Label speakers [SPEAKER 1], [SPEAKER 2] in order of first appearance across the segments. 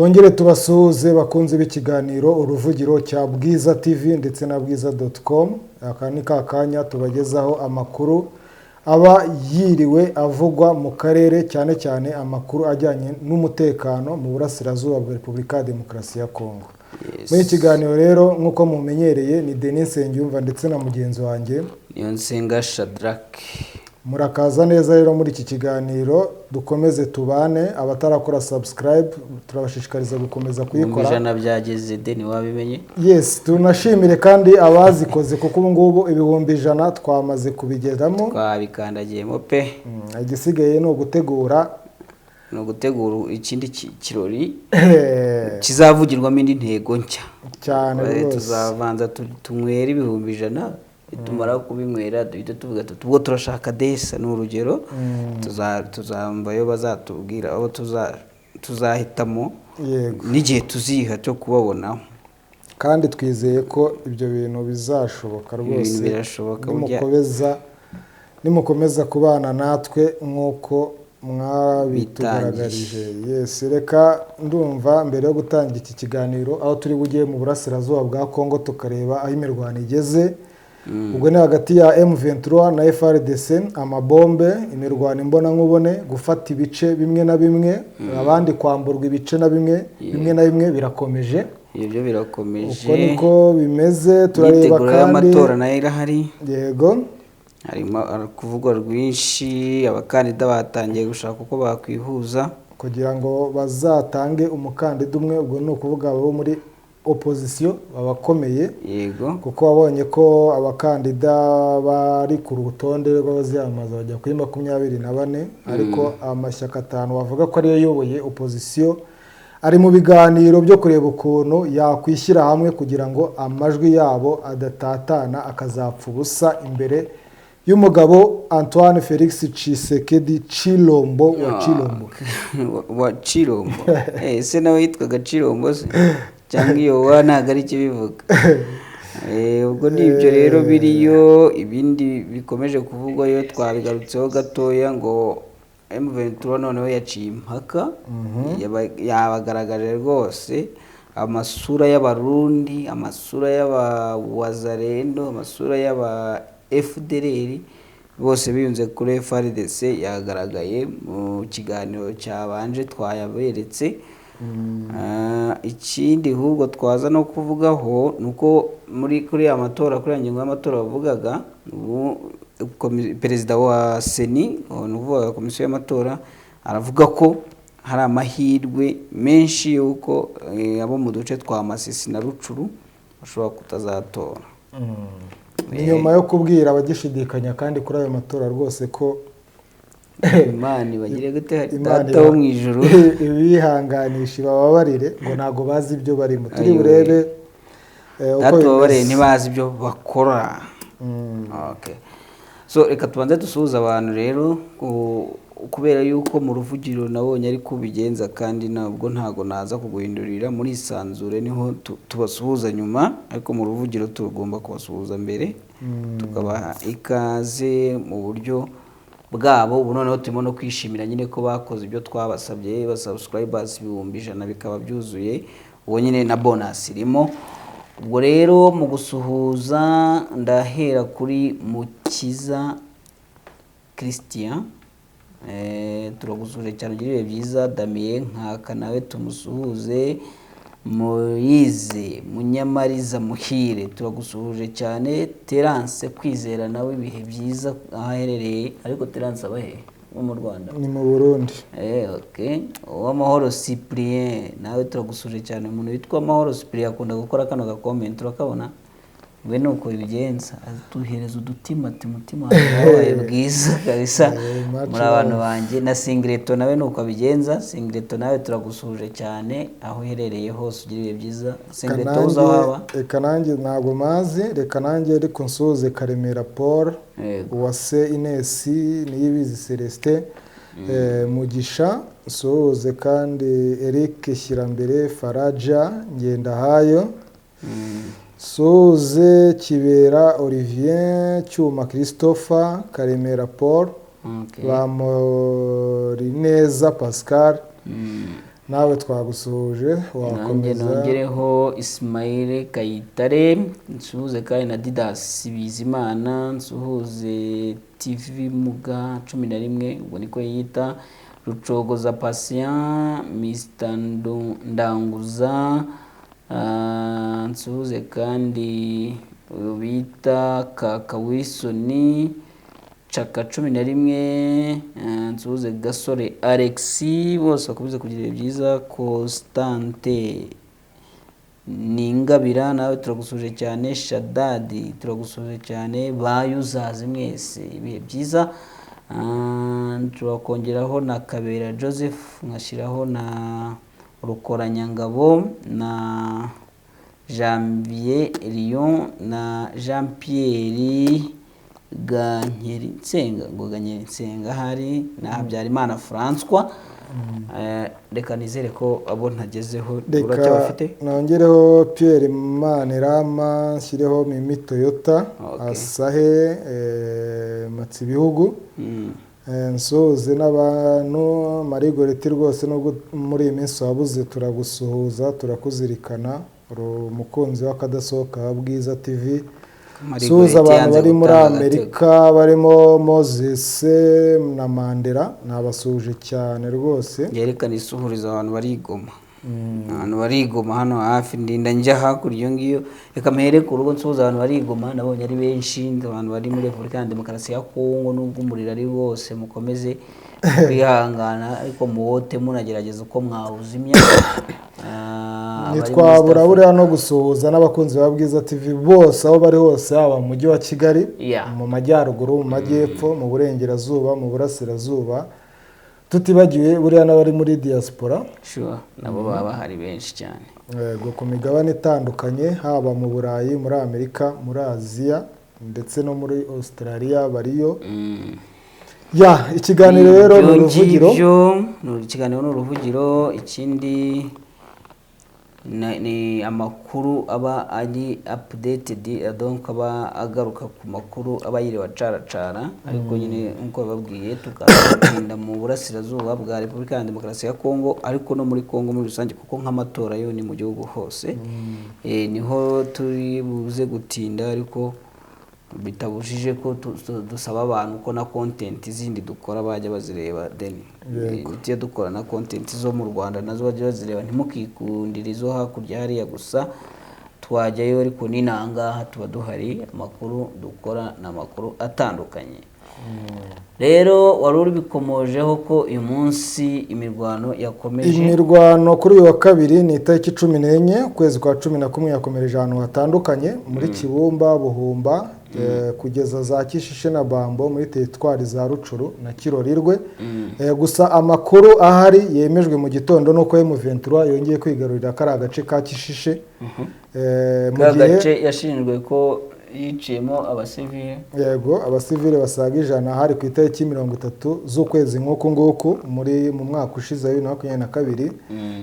[SPEAKER 1] Twongere tubasuhuze bakunze b'ikiganiro uruvugiro cya Bwiza TV ndetse na bwiza.com. Aka ni kakanya tubagezaho amakuru aba yiriwe avugwa mu karere, cyane cyane amakuru ajyanye n'umutekano mu burasirazuba bwa Repubulika ya Demokarasi ya Kongo. Muri kiganiro rero nkuko mumenyereye ni Denis Nsengiyumva ndetse na mugenzi wanjye
[SPEAKER 2] Niyonsenga Shadrack.
[SPEAKER 1] Murakaza neza rero muri iki kiganiro, dukomeze tubane. Abatarakora subscribe turabashishikariza gukomeza kuyikora.
[SPEAKER 2] Ijana byageze Deni wabimenye?
[SPEAKER 1] Yes, tunashimire kandi abazikoze kuko ubu ngubu ibihumbi 100 twamaze kubigeramo.
[SPEAKER 2] Twabikandagiyemo pe.
[SPEAKER 1] Igisigaye no gutegura
[SPEAKER 2] ikindi kirori kizavugirwamo indi ntego nshya
[SPEAKER 1] cyane rwose.
[SPEAKER 2] Tuzavanza tunywera ibihumbi 100, itumara kubinywera duhita tuvuga ubwo turashaka desa n'urugero. Tuzambayo bazatubwira abo tuzahitamo n'igihe tuziha cyo kubabonaho,
[SPEAKER 1] kandi twizeye ko ibyo bintu bizashoboka rwose.
[SPEAKER 2] Birashoboka
[SPEAKER 1] nimukomeza kubana natwe nk'uko mwabitugaragarije. Yes, reka ndumva mbere yo gutangira iki kiganiro aho turi bugiye mu burasirazuba bwa Kongo tukareba aho imirwano igeze. Ubwo ni hagati ya M23 na FARDC, amabombe, imirwano imbona nkubone, gufata ibice bimwe na bimwe, abandi kwamburwa ibice na bimwe na bimwe birakomeje.
[SPEAKER 2] Ibyo birakomeje.
[SPEAKER 1] Uko niko bimeze. Turareba kandi
[SPEAKER 2] amatora nayo irahari.
[SPEAKER 1] Yego.
[SPEAKER 2] Harimo kuvugwa rwinshi, abakandida batangiye gushaka uko bakwihuza
[SPEAKER 1] kugira ngo bazatange umukandida umwe. Ubwo ni ukuvuga abo muri opposition babakomeye.
[SPEAKER 2] Yego.
[SPEAKER 1] Kuko wabonye ko abakandida bari ku rutonde rw'abaziyamamaza bajya kuri 24, ariko amashyaka 5 bavuga ko ariyo yoboye opposition ari mu biganiro byo kureba ukuntu yakwishyira hamwe kugira ngo amajwi yabo adatatana akazapfa ubusa imbere y'umugabo Antoine Felix Tshisekedi Chilombo
[SPEAKER 2] wa Chilombo. Se nawe yitwaga Chilombo se cyangwa iyo ntago ari kibivuga. Ubwo nibyo rero biriyo. Ibindi bikomeje kuvugwa yo twabigarutseho gatoya ngo M23 noneho yaciye impaka. Yabagaragaje rwose amasura y'abarundi, amasura y'abawazarendo, amasura y'aba FDLR bose biyunze kuri FARDC. yagaragaye mu kiganiro cyabanje twayaberetse. Ikindi ahubwo twaza no kuvugaho nuko kuri amatora, kuri ngingo y'amatora bavugaga perezida wa Seni n'uvuga komisiyo y'amatora aravuga ko hari amahirwe menshi yuko abo mu duce twa Masisi na Rucuru bashobora kutazatora.
[SPEAKER 1] Nyuma yo kubwira abagishidikanya kandi kuri ayo matora rwose ko
[SPEAKER 2] Imana bagire gute data wo mu ijuru
[SPEAKER 1] ibihanganisha bababarire ngo nago bazi ibyo barimo. Turi burebe
[SPEAKER 2] uko bababarire ntibazi ibyo bakora. Okay, so reka tubanze dusuhuza abantu rero, kubera yuko mu ruvugiro nabonye ari kubigenza kandi ntabwo naza kuguhindurira muri isanzure niho tubasuhuza nyuma, ariko mu ruvugiro tugomba kubasuhuza mbere tukabaha ikaze mu buryo bwabo. Ubu noneho turimo no kwishimira nyine ko bakoze ibyo twabasabye, subscribers 100 bikaba byuzuye, uwo nyine na bonus irimo. Ubwo rero mu gusuhuza ndahera kuri Mukiza Christian. Turagusuje cyane, ugiriye byiza. Damien Nkaka nawe tumusuhuze. Moyize Munyamariza Muhire turagusuhuje cyane. Terence Kwizera nawe ibihe byiza aherereye, ariko Terence abahe mu Rwanda?
[SPEAKER 1] Ni mu Burundi.
[SPEAKER 2] Okay. Uwamahoro Cyprien nawe turagusuje cyane. Umuntu witwa Amahoro Cyprien akunda gukora kano ga comment turakabona. We nuko bigenza atuhereza udutima mutima wawe bwiza kabisa muri abantu banjye. Na Singleto nawe nuko abigenza. Singleto nawe turagusuje cyane aho herereye hose, ugiriye byiza. Singleto uzahaba
[SPEAKER 1] reka nanjye ntabwo mazi, reka nanjye ari kunsuhuze Karemera Paul, Uwase Ines, Niyibizi Celestin, Mugisha nsuhuze kandi Eric Shyirambere, Faraja Ngendahayo, Suze Kibera Olivier, Cyuma Christopher, Karemera Paul, Bamorineza Pascal, nawe twagusuhuje wakomeza.
[SPEAKER 2] nongereho Ismail Kayitare, nsuhuze kandi na Didas Bizimana, nsuhuze TV Muga 11 ubwo niko yita, Rucogoza Patient, Mr Ndanguza, nsuhuze kandi bita Kaka Wilson Chaka 11, nsuhuze Gasore Alex, bose bakomeze kugira byiza. Constante Ningabira nawe turagusuje cyane. Shadadi turagusuje cyane. Bayuzazi mwese ibihe byiza. Turakongeraho na Kabera Joseph, nkashyiraho na Rukoranyangabo na Janvier Lyon na Jean Pierre Ganyerinsenga hari na Habyarimana François. Reka nizere ko abo ntagezeho uracyabafite.
[SPEAKER 1] Nongereho Pierre Manirama, nshyireho Mimi Toyota, Asahe Matsibihugu, nsuhuze n'abantu Marigoreti rwose nubwo muri iyi minsi wabuze turagusuhuza turakuzirikana, uri umukunzi w'akadasohoka Bwiza TV. Suhuza abantu bari muri Amerika barimo Moses na Mandela, nabasuhuje cyane rwose.
[SPEAKER 2] Yerekana isuhuriza abantu barigoma. Abantu barigoma hano hafi ndinda njya hakurya ngiyo. Reka mpere ku rugo nsuhuza abantu barigoma, nabonye ari benshi, abantu bari muri Repubulika ya Demokarasi ya Kongo nubwo umuriro ari wose mukomeze kwihangana ariko muwote munagerageza uko mwawuzimya.
[SPEAKER 1] Nitwabura buriya no gusuhuza n'abakunzi ba Bwiza TV bose aho bari hose, haba mu mujyi wa Kigali, mu majyaruguru, mu majyepfo, mu burengerazuba, mu burasirazuba, tutibagiwe buriya n'abari muri diaspora.
[SPEAKER 2] Nabo baba bahari benshi cyane.
[SPEAKER 1] Yego, ku migabane itandukanye, haba mu Burayi, muri Amerika, muri Aziya ndetse no muri Australia bariyo. Ikiganiro rero ni uruvugiro.
[SPEAKER 2] Ikiganiro ni uruvugiro. Ikindi ni amakuru aba ari updated, donc aba agaruka ku makuru aba yiriwe caracara, ariko nyine nkuko babwiye tukarinda mu burasirazuba bwa Repubulika ya Demokarasi ya Kongo, ariko no muri Kongo muri rusange kuko nk'amatora yo ni mu gihugu hose. Niho turi buze gutinda, ariko bitabujije ko dusaba abantu ko na content zindi dukora bajya bazireba. Tujye dukora na content zo mu Rwanda nazo bajya bazireba, ntimukikundire izo hakurya hariya gusa. Twajyayo ariko n'inangaha tuba duhari, amakuru dukora n'amakuru atandukanye. Rero wari uri bikomojeho ko uyu munsi imirwano yakomeje.
[SPEAKER 1] Imirwano kuri uyu wa kabiri ni itariki 14 ukwezi kwa 11 yakomereje ahantu hatandukanye muri Kibumba, Buhumba, kugeza za Kishishe na Bambo muri teritwari za Rucuru na Kirorirwe. Gusa amakuru ahari yemejwe mu gitondo nuko M23 yongeye kwigarurira kari agace ka Kishishe.
[SPEAKER 2] Mu gace yashinjwe ko yiciyemo abasivile.
[SPEAKER 1] Yego, abasivile basaga 100 hari ku itariki 30 z'ukwezi nk'uko nguko mu mwaka ushize 2022.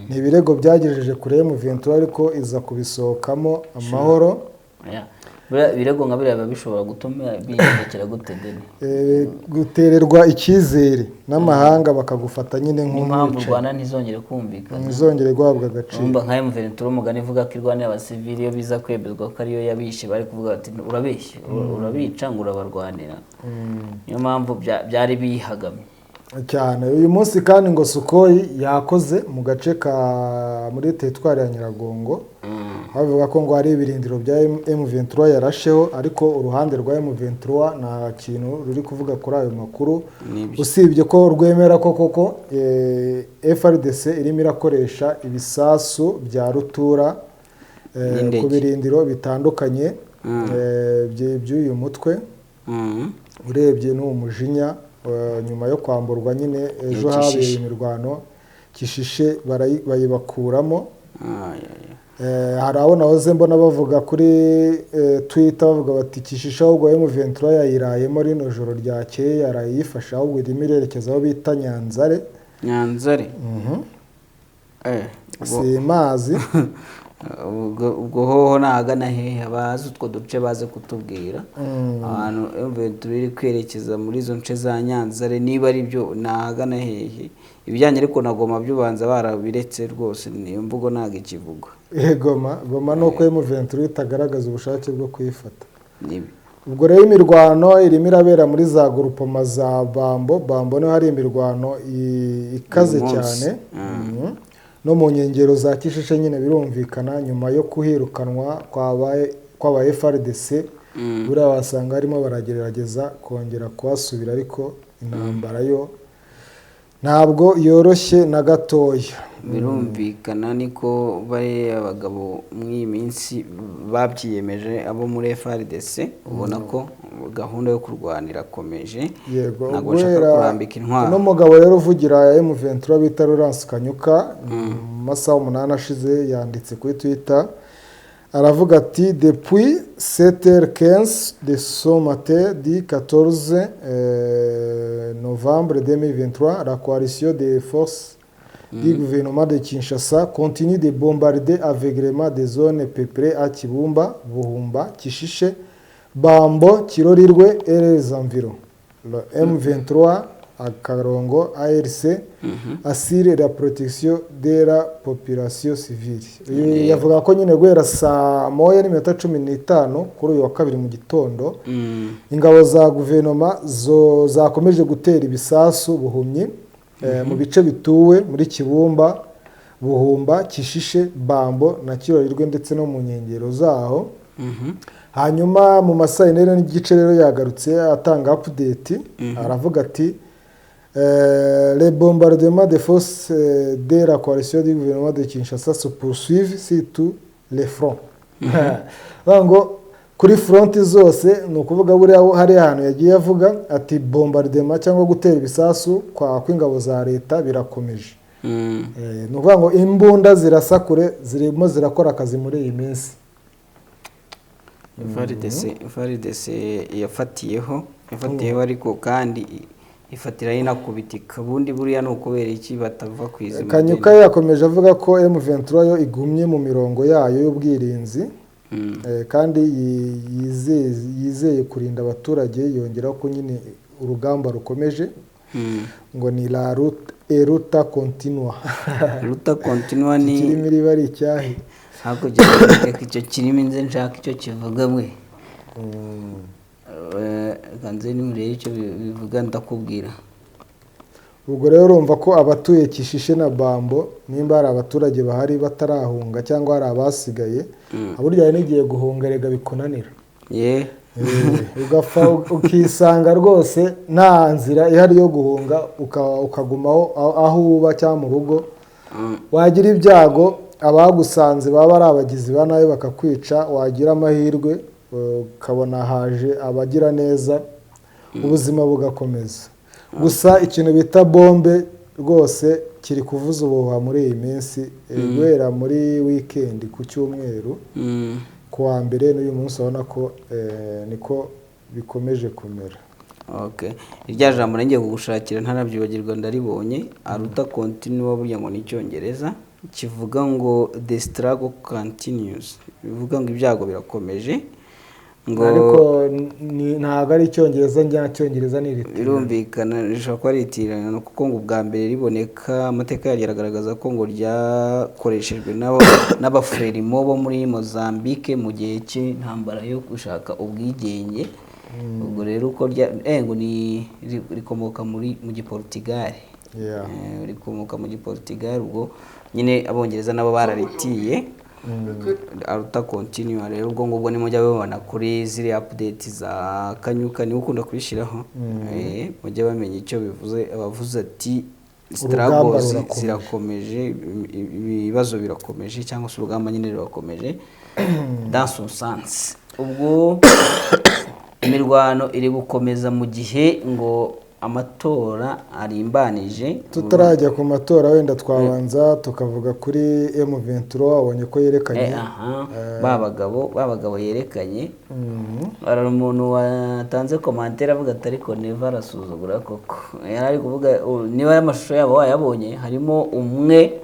[SPEAKER 1] Ni ibirego byagejeje kure M23 ariko iza kubisohokamo amahoro.
[SPEAKER 2] Birego nka biriya bishobora gutuma biyegekera gute deni?
[SPEAKER 1] Gutererwa icyizere n'amahanga bakagufata nyine
[SPEAKER 2] nk'umwicanyi. Rwanda ntizongere kumvikana,
[SPEAKER 1] ntizongere guhabwa agaciro.
[SPEAKER 2] Nka M23 umugani ivuga ko irwana y'abasivili iyo biza kwemezwa ko ariyo yabishe, bari kuvuga ati urabeshye, urabica ngo urabarwanira. Niyo mpamvu byari bihagamye
[SPEAKER 1] cyane. Uyu munsi kandi ngo Sukhoi yakoze mu gace ka muri teritwari ya Nyiragongo. Bavuga ko ngo hari ibirindiro bya M23 yarasheho, ariko uruhande rwa M23 nta kintu ruri kuvuga kuri ayo makuru, usibye ko rwemera ko koko FRDC irimo irakoresha ibisasu bya rutura ku birindiro bitandukanye by'uyu mutwe. Urebye n'uwo mujinya nyuma yo kwamburwa nyine ejo habereye imirwano Kishishe bayibakuramo. Hari abo nahoze mbona bavuga kuri Twitter bavuga bati Kishishe ahubwo M23 yayirayemo rino joro ryakeye, yarayifasha ahubwo irimo irerekeza aho bita Nyanzare.
[SPEAKER 2] Nyanzare?
[SPEAKER 1] Si mazi.
[SPEAKER 2] ubwo hoho nahagana hehe abazi utwo duce baze kutubwira ahantu M23 iri kwerekeza muri izo nce za Nyanzare niba ari byo nahagana hehe ibijyanye ariko na Goma by'ubanza barabiretse rwose niyo mvugo ntago ikivugwa
[SPEAKER 1] Goma nuko M23 itagaragaza ubushake bwo kuyifata ubwo rero imirwano irimo irabera muri za grupoma za Bambo niho hari imirwano ikaze cyane no mu nkengero za Kishishe nyine birumvikana nyuma yo kuhirukanwa kwabaye FARDC buriya wasanga harimo baragerageza kongera kuhasubira ariko intambara yo ntabwo yoroshye na gatoya
[SPEAKER 2] birumvikana niko bari abagabo mw'iyi minsi babyiyemeje abo muri FARDC ubona ko gahunda yo kurwanira komeje
[SPEAKER 1] ntabwo bashaka kurambika intwaro no mugabo rero uvugira M23 bita Laurence Kanyuka masaha 8 ashize yanditse kuri Twitter aravuga ati depuis 7h15 de ce matin du 14 novembre 2023 la coalition des forces du gouvernement de Kinshasa continue de bombarder aveuglément des zones peuplées à Kibumba, Buhumba, Kishishe, Bambo, Kirorirwe et les environs. Le M23 à Karongo ARC assure la protection de la population civile. Yavuga ko nyine guhera saa 1:15 kuri uyu wa kabiri mu gitondo ingabo za guverinoma zakomeje gutera ibisasu buhumyi mu bice bituwe muri Kibumba, Buhumba, Kishishe, Bambo na Kirorirwe ndetse no mu nkengero zaho. Hanyuma mu masaha 4 n'igice rero yagarutse atanga update aravuga ati les bombardements des forces de la coalition du gouvernement de Kinshasa se poursuivent sur tous les fronts. Ngo kuri front zose no kuvuga buriya hari ahantu yagiye avuga ati bombardement cyangwa gutera ibisasu kwa kw'ingabo za leta birakomeje. No kuvuga ngo imbunda zirasakure zirimo zirakora akazi muri iyi minsi.
[SPEAKER 2] FARDC yafatiyeho ariko kandi ifatira inakubitika bundi buriya no kubera iki batava kwizima.
[SPEAKER 1] Kanyuka yakomeje avuga ko M23 yo igumye mu mirongo yayo y'ubwirinzi kandi yizeye kurinda abaturage yongera ko nyine urugamba rukomeje ngo ni la ruta continua.
[SPEAKER 2] Ruta continua ni
[SPEAKER 1] kirimi bari icyahi
[SPEAKER 2] hakurya icyo kirimi nze nshaka icyo kivuga mwe ganze ni muri icyo bivuga ndakubwira.
[SPEAKER 1] Ubwo rero urumva ko abatuye Kishishe na Bambo nimba ari abaturage bahari batarahunga cyangwa ari abasigaye aburya n'igiye guhunga rega bikunanira ugafa ukisanga rwose nta nzira ihari yo guhunga ukagumaho aho uba cyangwa mu rugo wagira ibyago abagusanze baba ari abagizi ba nabi bakakwica wagira amahirwe ukabona haje abagira neza ubuzima bugakomeza. Gusa ikintu bita bombe rwose kiri kuvuza ubuhuha muri iyi minsi guhera muri weekend ku cyumweru ku wa mbere n'uyu munsi ubona ko niko bikomeje kumera.
[SPEAKER 2] Irya jambo ngiye kugushakira ntarabyibagirwa ndaribonye aruta continue burya ngo ni Cyongereza kivuga ngo the struggle continues bivuga ngo ibyago birakomeje ngo
[SPEAKER 1] ariko ntago ari Icyongereza njya Cyongereza ni riti
[SPEAKER 2] birumvikana rishobora kuba ritirana kuko ngo ubwa mbere riboneka amateka yagaragaza ko ngo ryakoreshejwe n'abafrelimo bo muri Mozambique mu gihe cy'intambara yo gushaka ubwigenge. Ubwo rero uko ngo ni rikomoka mu Giportugal rikomoka mu Giportugal ubwo nyine abongereza nabo bararitiye aruta continue rero ubwo ngubwo ni mujya babona kuri ziri update za Kanyuka ni ukunda kubishiraho mujya bamenya icyo bivuze abavuze ati struggles zirakomeje ibibazo birakomeje cyangwa se urugamba nyine rurakomeje dans son sens. Ubwo imirwano iri gukomeza mu gihe ngo amatora arimbanije.
[SPEAKER 1] Tutarajya ku matora wenda twabanza tukavuga kuri M23 wabonye ko yerekanye
[SPEAKER 2] babagabo yerekanye ari umuntu watanze commentaire avuga ati ariko Neva arasuzugura koko yari kuvuga niba amashusho yabo wayabonye harimo umwe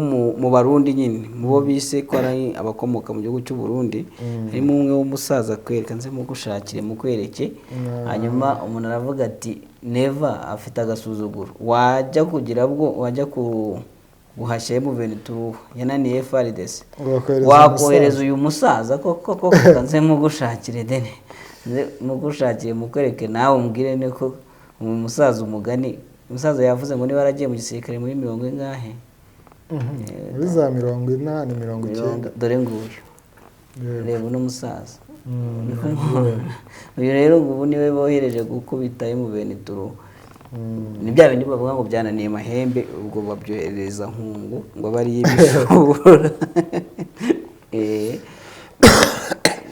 [SPEAKER 2] mu Barundi nyine mubo bise ko ari abakomoka mu gihugu cy'u Burundi harimo umwe w'umusaza kwereka nze mugushakire mukwereke hanyuma umuntu aravuga ati never afite agasuzuguro wajya kugira bwo wajya guhashya M23 yananiye FARDC wakohereza uyu musaza koko nze mugushakire dene mugushakire mukwereke nawe umbwire ne ko umusaza umugani umusaza yavuze ngo niba aragiye mu gisirikare muri 70 ingahe
[SPEAKER 1] muri za 80 90
[SPEAKER 2] dore nguyu reba uno musaza uyu rero ubu niwe bohereje gukubita M23 ni bya bindi bavuga ngo byananiye mahembe ubwo babyohereza nkungu ngo bari y'ibishobora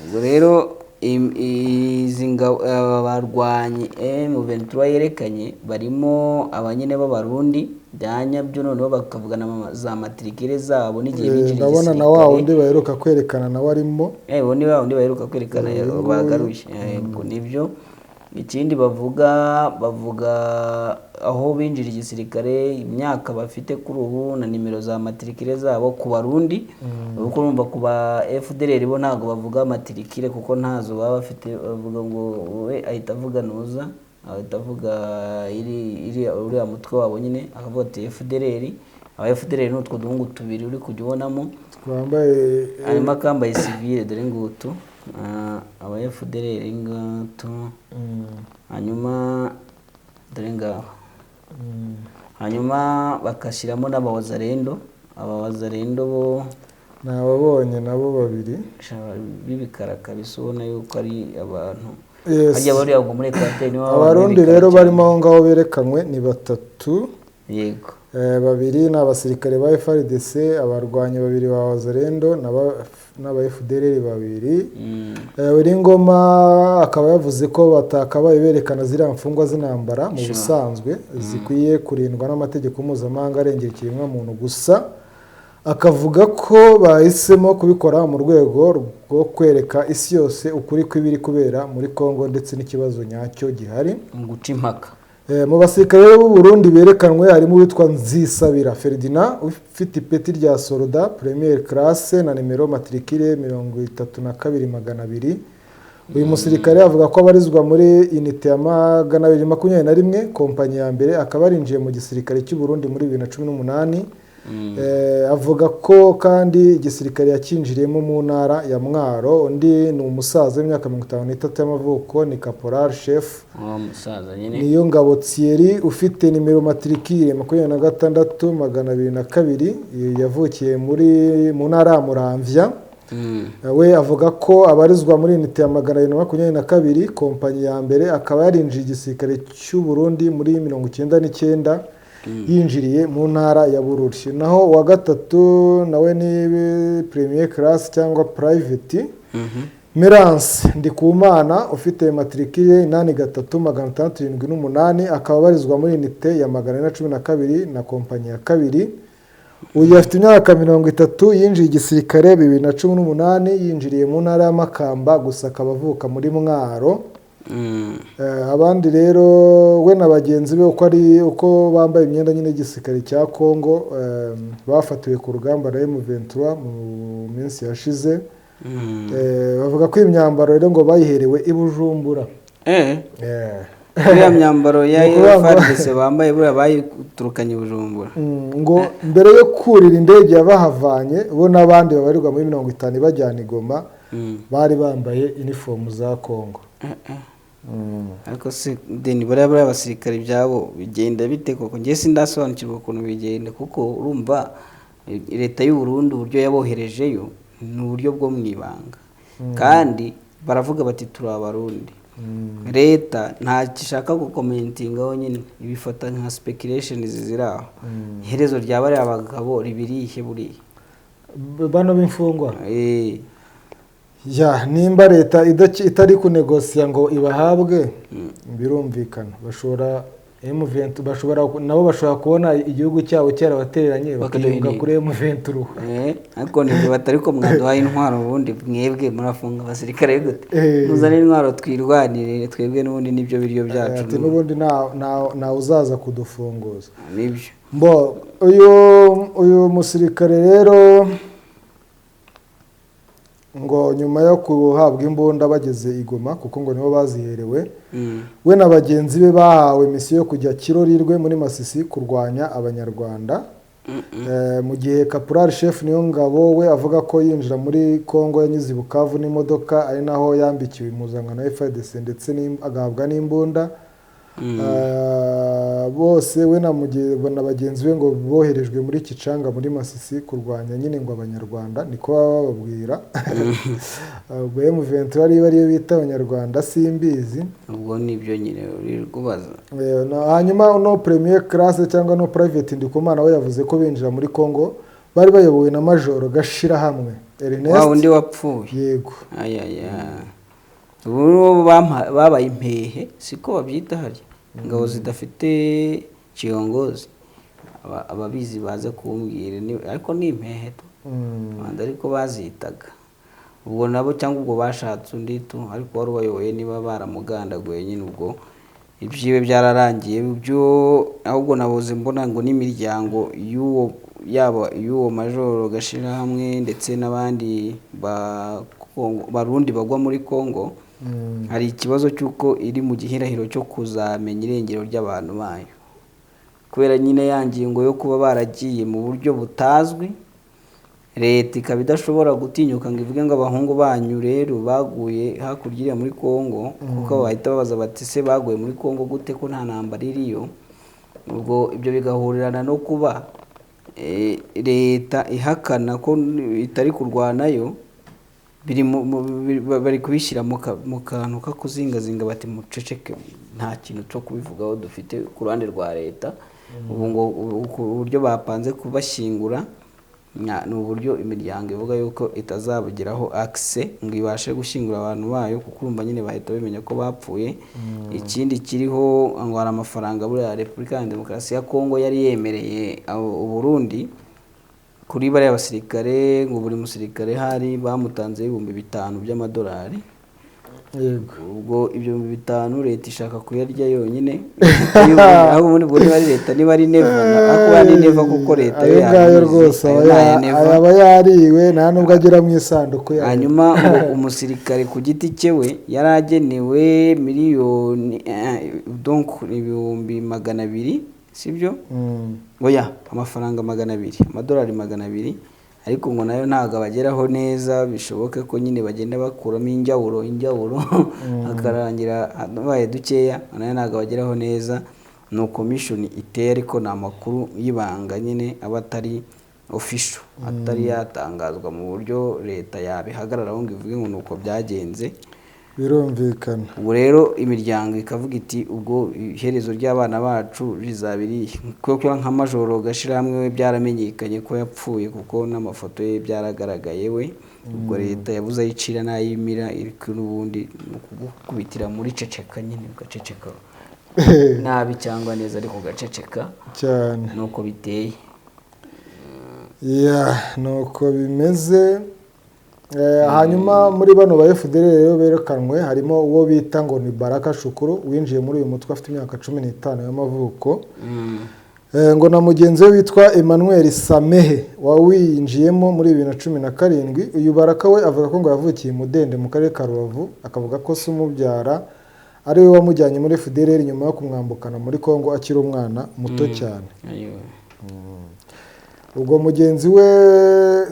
[SPEAKER 2] ubwo rero abarwanyi M23 yerekanye barimo abanyene b'abarundi byanyabyo noneho bakavugana za matrikire zabo n'igihe binjiriye
[SPEAKER 1] ndabona na wa undi baheruka kwerekana na warimo
[SPEAKER 2] bo ni wa undi baheruka kwerekana bagaruye ngo nibyo ikindi bavuga aho binjira igisirikare imyaka bafite kuri ubu na nimero za matrikire zabo ku Barundi uko urumva ku ba FDLR bo ntago bavuga matrikire kuko ntazo baba bafite bavuga ngo we ahita avuga nuza ahita avuga uriya mutwe wabo nyine akavuga ati FDLR aba FDLR n'utwo duhungu tubiri uri kujya ubonamo
[SPEAKER 1] twambaye
[SPEAKER 2] harimo akambaye civile dore ngutu aba FDLR ngatu hanyuma dore ngaho hanyuma bakashiramo n'abawazarendo bo
[SPEAKER 1] nababonye nabo babiri
[SPEAKER 2] bibikaraka bisubona yuko ari abantu hajya bari yago muri Equateur nibo
[SPEAKER 1] abarundi rero barimo aho ngaho berekanwe ni batatu
[SPEAKER 2] yego
[SPEAKER 1] babiri n'abasirikare ba FARDC abarwanyi babiri ba wazarendo n'aba FDLR babiri uri ngoma akaba yavuze ko batakabaye berekana ziriya mfungwa z'intambara mu busanzwe zikwiye kurindwa n'amategeko mpuzamahanga arengera ikiremwamuntu gusa akavuga ko bahisemo kubikora mu rwego rwo kwereka isi yose ukuri kw'ibiri kubera muri Kongo ndetse n'ikibazo nyacyo gihari
[SPEAKER 2] mu guca impaka
[SPEAKER 1] mu basirikare b'u Burundi berekanwe harimo uwitwa Nzisabira Ferdinand ufite ipeti rya Soldat Première Classe na nimero matricule 32200. Uyu musirikare avuga ko abarizwa muri unité ya 221 kompanyi ya mbere akaba arinjiye mu gisirikare cy'u Burundi muri 2018. Avuga ko kandi igisirikare yakinjiriyemo mu ntara ya Mwaro undi ni umusaza w'imyaka 53 y'amavuko ni Caporal Chef niyo ngabo Thierry ufite nimero matricule 26202 yavukiye mu ntara ya Muramvya. We avuga ko abarizwa muri unité ya 222 kompanyi ya mbere akaba yarinjiye igisirikare cy'u Burundi muri 1999 yinjiriye mu ntara ya Bururi. Naho wa gatatu nawe ni Premier Class cyangwa Private Merance Ndikumana ufite matricule 8378 akaba barizwa muri unité ya 412 na kompanyi ya kabiri. Uyu afite imyaka 30 yinjiye igisirikare 2018 yinjiriye mu ntara ya Makamba gusa akaba avuka muri Mwaro. Abandi rero we na bagenzi be uko bambaye imyenda nyine y'igisirikare cya Kongo bafatiwe ku rugamba na M23 mu minsi yashize. Bavuga ko imyambaro rero ngo bayiherewe i Bujumbura.
[SPEAKER 2] Uriya myambaro ya FARDC bambaye buriya bayiturukanye Bujumbura
[SPEAKER 1] ngo mbere yo kurira indege yabahavanye bo n'abandi babarirwa muri 50 bajyana Igoma bari bambaye uniform za Kongo.
[SPEAKER 2] Ariko se deni buriya abasirikare byabo bigenda bite koko ngiye sindasobanukirwa ukuntu bigenda kuko urumva leta y'u Burundi uburyo yaboherejeyo ni uburyo bwo mwibanga kandi baravuga bati turi abarundi. Leta nta gishaka gukomentingaho nyine ibifata nka speculation ziziraho iherezo ryaba ari abagabo ribirihe buriya
[SPEAKER 1] bano b'imfungwa nimba leta itari kunegosia ngo ibahabwe birumvikana bashobora nabo bashobora kubona igihugu cyabo cyarabatereranye bakiyunga kuri M23
[SPEAKER 2] ariko ni batari ko mwaduhaye intwaro ubundi mwebwe murafunga abasirikare gute muzane intwaro twirwanire twebwe n'ubundi nibyo biryo byacu
[SPEAKER 1] n'ubundi na uzaza kudufunguza
[SPEAKER 2] nibyo
[SPEAKER 1] uyu musirikare rero ngo nyuma yo guhabwa imbunda bageze i Goma kuko ngo nibo baziherewe we na bagenzi be bahawe misiyo yo kujya Kirorirwe muri Masisi kurwanya abanyarwanda mu gihe Caporal Chef Niyongabo we avuga ko yinjira muri Kongo yanyuze i Bukavu n'imodoka ari naho yambikiwe impuzankano ya FARDC ndetse agahabwa n'imbunda bose we na bagenzi be ngo boherejwe muri Kicanga muri Masisi kurwanya nyine ngo abanyarwanda niko bababwira ubwo M23 ariyo bita abanyarwanda simbizi
[SPEAKER 2] ubwo nibyo nyine uri kubaza
[SPEAKER 1] hanyuma no premier classe cyangwa no private Ndikumana we yavuze ko binjira muri Kongo bari bayobowe na Major Gashirahamwe Ernest
[SPEAKER 2] wa undi wapfuye
[SPEAKER 1] yego
[SPEAKER 2] ubu babaye impehe siko babyita hari ingabo zidafite kiyongozi ababizi baze kumbwira ariko ni impehe ariko bazitaga ubwo nabo cyangwa ubwo bashatse undi ariko wari ubayoboye niba baramugandaguye nyine ubwo ibyiwe byararangiye byo ahubwo nabuze mbona ngo n'imiryango y'uwo Majoro Gashirahamwe ndetse n'abandi barundi bagwa muri Kongo hari ikibazo cy'uko iri mu gihirahiro cyo kuzamenya irengero ry'abantu bayo kubera nyine yangingo yo kuba baragiye mu buryo butazwi leta ikaba idashobora gutinyuka ngo ivuge ngo abahungu banyu rero baguye hakurya muri Kongo kuko bahita babaza bati se baguye muri Kongo gute ko nta ntambara iriyo ubwo ibyo bigahurirana no kuba leta ihakana ko itari kurwanayo bari kubishyira mu kantu ko kuzingazinga bati muceceke nta kintu cyo kubivugaho dufite ku ruhande rwa leta ubu ngo uburyo bapanze kubashyingura ni uburyo imiryango ivuga yuko itazabugiraho access ngo ibashe gushyingura abantu bayo kuko urumva nyine bahita bamenya ko bapfuye ikindi kiriho ngo hari amafaranga buriya Repubulika ya Demokarasi ya Kongo yari yemereye Burundi kuri bariya basirikare ngo buri musirikare hari bamutanze $5,000 by'amadolari
[SPEAKER 1] yego
[SPEAKER 2] ubwo ibyo 5,000 leta ishaka kuyarya yonyine aho muri bwo niba leta niba ari neva ako bandi neva kuko leta
[SPEAKER 1] yayo rwose aba yariwe nta nubwo agera mu isanduku yayo
[SPEAKER 2] hanyuma umusirikare ku giti cyewe yaragenewe miliyoni donc $200,000 sibyo oya amafaranga 200 amadolari 200 ariko ngo nayo ntago abageraho neza bishoboke ko nyine bagenda bakuramo injyawuro akarangira baye dukeya nayo ntago abageraho neza no commission iteye ariko na makuru y'ibanga nyine abatari official atari yatangazwa mu buryo leta yabihagararaho ngo ivuge ngo nuko byagenze
[SPEAKER 1] birumvikana
[SPEAKER 2] ubu rero imiryango ikavuga iti ubwo iherezo ry'abana bacu rizabiri kuko nka Majoro Gashirahamwe we byaramenyekanye ko yapfuye kuko n'amafoto ye byaragaragaye we ubwo leta yabuze ayicira n'ayimira iri n'ubundi kubitira muri ceceka nyine ugaceceka nabi cyangwa neza ariko ugaceceka
[SPEAKER 1] cyane
[SPEAKER 2] nuko biteye
[SPEAKER 1] nuko bimeze hanyuma muri bano ba FDL rero berekanwe harimo uwo bita ngo ni Baraka Shukuru winjiye muri uyu mutwe afite imyaka 15 y'amavuko ngo na mugenzi we witwa Emmanuel Samehe wawinjiyemo muri 2017 uyu Baraka we avuga ko ngo yavukiye Mudende mu karere ka Rubavu akavuga ko se umubyara ari we wamujyanye muri FDL nyuma yo kumwambukana muri Kongo akiri umwana muto cyane ubwo mugenzi we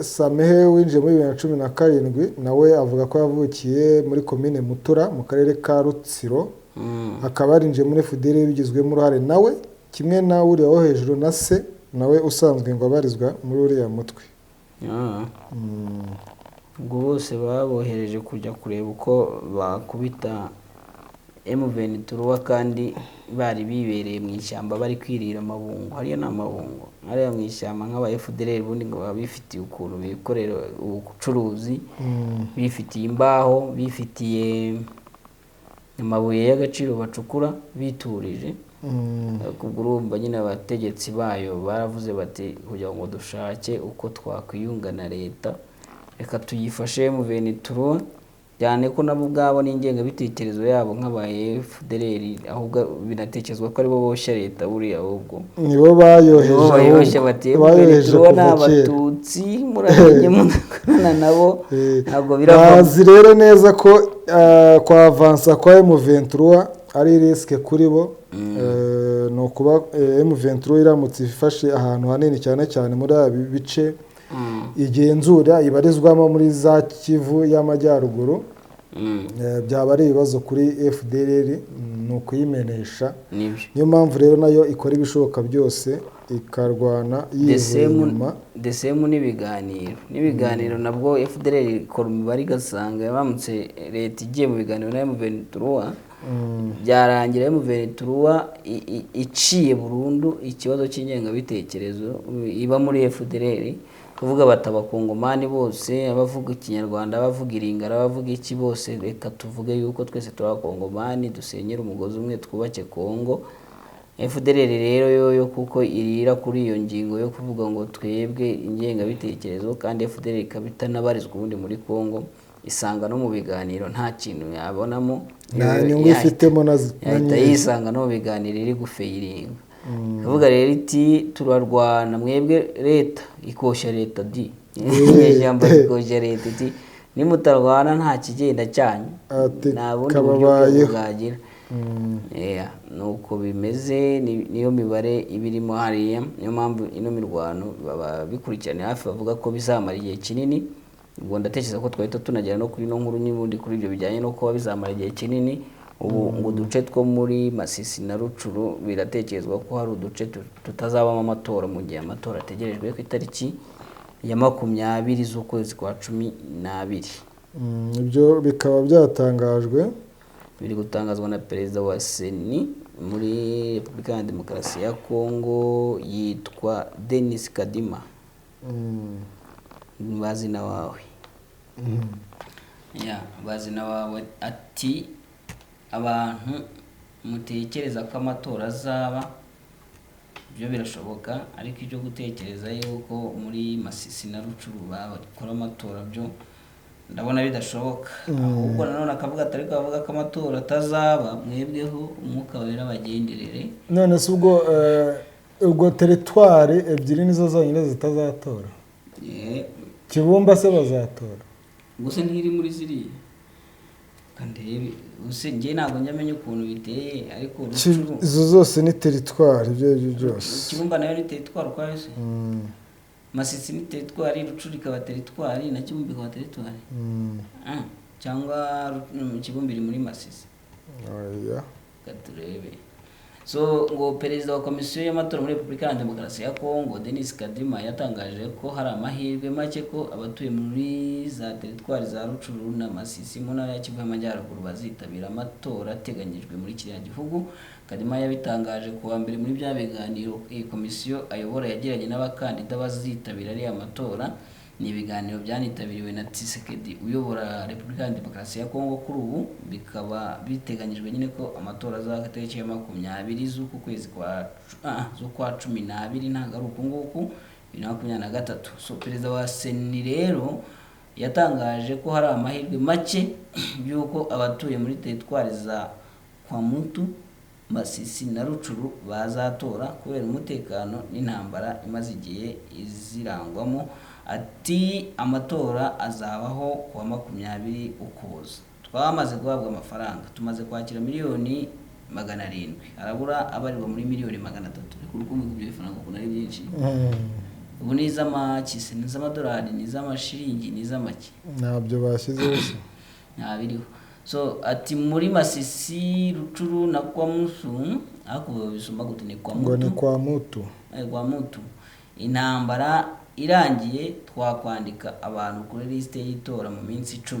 [SPEAKER 1] Samehe winjiye muri 2017 nawe avuga ko yavukiye muri commune Mutura mu karere ka Rutsiro akaba yarinjiye muri FDL bigizwemo uruhare nawe kimwe na uri wo hejuru na se nawe usanzwe ngo abarizwa muri uriya mutwe
[SPEAKER 2] ubwo bose babohereje kujya kureba uko bakubita M23 kandi bari bibereye mu ishyamba bari kwirira amabungo hariya n'amabungo hariya mu ishyamba nk'aba FDL bundi ngo babifitiye ukuntu bikorera ubucuruzi bifitiye imbaho bifitiye amabuye y'agaciro bacukura biturije kubwo urumva nyine abategetsi bayo baravuze bati kugira ngo dushake uko twakwiyunga na leta reka tuyifashe M23 cyane ko nabo ubwabo n'ingengabitekerezo yabo nk'aba FDLR ahubwo binatekerezwa ko aribo boshya leta buriya ahubwo
[SPEAKER 1] nibo bayoheje
[SPEAKER 2] bayoheje n'abatutsi muramenye munakorana nabo ntabwo birava.
[SPEAKER 1] bazi rero neza ko kwa avansa kwa M23 ari risque kuri bo. No kuba M23 iramutse ifashe ahantu hanini cyane cyane muri abi bice igenzura ibarizwamo muri za Kivu y'amajyaruguru, byaba ari ibibazo kuri FDLR ni ukuyimenesha. Niyo mpamvu rero nayo ikora ibishoboka byose ikarwana yivuye inyuma.
[SPEAKER 2] Desemu n'ibiganiro nabwo FDLR ikora imibare igasanga yabamutse leta igiye mu biganiro na M23 byarangira M23 iciye burundu ikibazo cy'ingengabitekerezo iba muri FDLR, kuvuga batabakongomani bose, abavuga ikinyarwanda, abavuga iringara, abavuga iki bose, reka tuvuge yuko twese turabakongomani, dusenyera umugozi umwe twubake Kongo. FDLR rero yo kuko irira kuri iyo ngingo yo kuvuga ngo twebwe ingengabitekerezo, kandi FDLR ikabita nabarizwa ubundi muri Kongo, isanga no mu biganiro nta kintu yabonamo,
[SPEAKER 1] nta nyungu ifitemo
[SPEAKER 2] yahita yisanga no mu biganiro iri gufeyiringa. Kavuga rero iti turarwana mwebwe leta ikoshya leta di ijambo ikoshya leta iti nimutarwana nta kigenda cyanyu nta bundi buryo bwagira. Nuko bimeze, niyo mibare ibirimo hariya. Niyo mpamvu ino mirwano baba bikurikirana hafi bavuga ko bizamara igihe kinini. Ubwo ndatekereza ko twahita tunagera no kuri no nkuru n'ubundi kuri ibyo bijyanye no kuba bizamara igihe kinini. Ubu ngo uduce two muri Masisi na Rucuru biratekerezwa ko hari uduce tutazabamo amatora mu gihe amatora ategerejwe ku itariki ya 20 z'ukwezi kwa 12.
[SPEAKER 1] Ibyo bikaba byatangajwe,
[SPEAKER 2] biri gutangazwa na perezida wa Seni muri Repubulika ya Demokarasi ya Kongo, yitwa Denis Kadima. Bazina wawe bazina wawe ati abantu mutekereza ko amatora azaba, byo birashoboka, ariko ibyo gutekereza yuko muri Masisi na Rucuru bakora amatora byo ndabona bidashoboka. Ahubwo nanone akavuga atari ko bavuga ko amatora atazaba, mwebweho umwuka wera bagenderere.
[SPEAKER 1] None se ubwo teritwari ebyiri nizo zonyine zitazatora? Kibumba se bazatora?
[SPEAKER 2] Gusa ntiri muri ziriya kandi nge ntabwo njyamenye ukuntu biteye, ariko
[SPEAKER 1] izo zose ni teritwari ibyo byose.
[SPEAKER 2] Kibumba nayo ni teritwari kwa yose. Masisi ni teritwari, Rucuru ikaba teritwari, na Kibumba ikaba teritwari. Cyangwa Kibumba iri muri Masisi. Katurebe. So ngo perezida wa komisiyo y'amatora muri Repubulika ya Demokarasi ya Kongo Denis Kadima yatangaje ko hari amahirwe make ko abatuye muri za teritwari za Rucuru na Masisi mu ntara ya Kivu y'Amajyaruguru bazitabira amatora ateganyijwe muri kiriya gihugu. Kadima yabitangaje kuwa mbere muri bya biganiro iyi komisiyo ayobora yagiranye n'abakandida bazitabira ari amatora. Ni ibiganiro byanitabiriwe na Tshisekedi uyobora Repubulika ya Demokarasi ya Kongo. Kuri ubu bikaba biteganyijwe nyine ko amatora azatariki ya 20 z'uku kwezi kwa 12 ntagaruka nguku 2023. So perezida wa Seni rero yatangaje ko hari amahirwe make y'uko abatuye muri teritwari za Kwamutu, Masisi na Rucuru bazatora kubera umutekano n'intambara imaze igihe izirangwamo. Ati amatora azabaho kuwa 20 Ukuboza. Twamaze guhabwa amafaranga, tumaze kwakira miliyoni 700, arabura abarirwa muri miliyoni 300. Kurukumwe kubyo faranga kuna ari byinshi. Ubu ni iz'amakisi, ni iz'amadolari, ni iz'amashiringi, ni iz'amaki.
[SPEAKER 1] Ntabyo bashyize bose.
[SPEAKER 2] Ntabiriho. So ati muri Masisi, Rucuru na Kwamutu, ako bisumba gute ni Kwamutu.
[SPEAKER 1] Ngo ni Kwamutu.
[SPEAKER 2] Kwamutu. Intambara irangiye twakwandika abantu kuri liste y'itora mu minsi 10.